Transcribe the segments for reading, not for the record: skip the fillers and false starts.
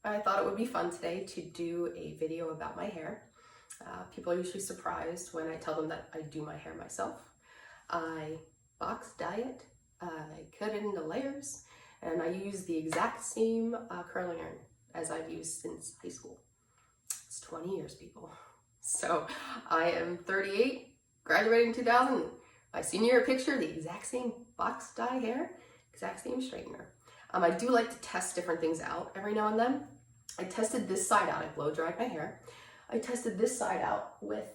I thought it would be fun today to do a video about my hair. People are usually surprised when I tell them that I do my hair myself. I box dye it, I cut it into layers, and I use the exact same curling iron as I've used since high school. It's 20 years, people. So I am 38, graduated in 2000. My senior year picture, the exact same box dye hair, exact same straightener. I do like to test different things out every now and then. I tested this side out. I blow dried my hair. I tested this side out with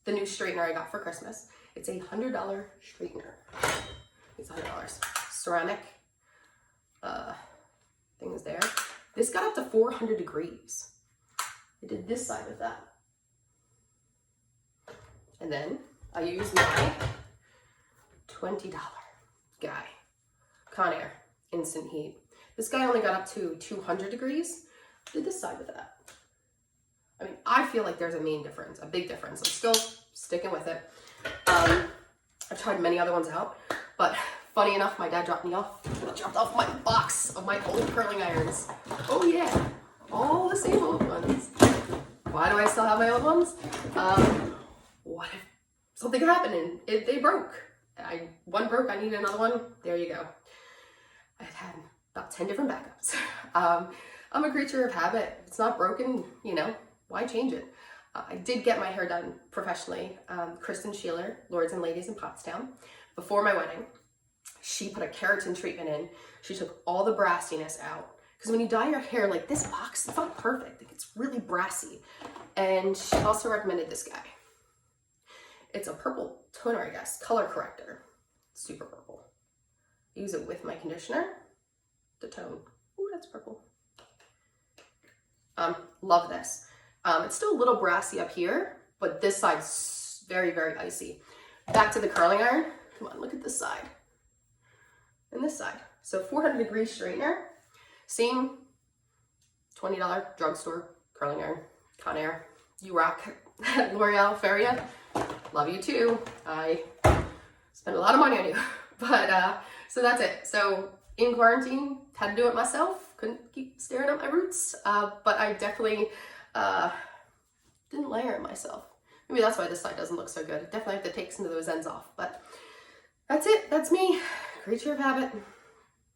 the new straightener I got for Christmas. It's a $100 straightener. It's $100. Ceramic things there. This got up to 400 degrees. I did this side with that. And then I used my $20 guy, Conair Instant Heat. This guy only got up to 200 degrees. Did this side with that. I mean, I feel like there's a big difference. I'm still sticking with it. I've tried many other ones out, but funny enough, my dad dropped off my box of my old curling irons. Oh yeah, all the same old ones. Why do I still have my old ones? What if something happened and they broke? One broke, I need another one. There you go. I've had about 10 different backups. I'm a creature of habit. If it's not broken, why change it? I did get my hair done professionally. Kristen Sheeler, Lords and Ladies in Pottstown, before my wedding. She put a keratin treatment in. She took all the brassiness out. Because when you dye your hair like this box, it's not perfect. It's really brassy. And she also recommended this guy. It's a purple toner, I guess, color corrector. Super purple. Use it with my conditioner to tone. Ooh, that's purple. Love this. It's still a little brassy up here, but this side's very, very icy. Back to the curling iron. Come on, look at this side. And this side. So 400 degree straightener. Same $20 drugstore curling iron. Conair. You rock. L'Oreal Feria. Love you too. I spend a lot of money on you. But so that's it. So in quarantine, had to do it myself. Couldn't keep staring at my roots. But I definitely didn't layer it myself. Maybe that's why this side doesn't look so good. Definitely have to take some of those ends off. But that's it. That's me. Creature of habit.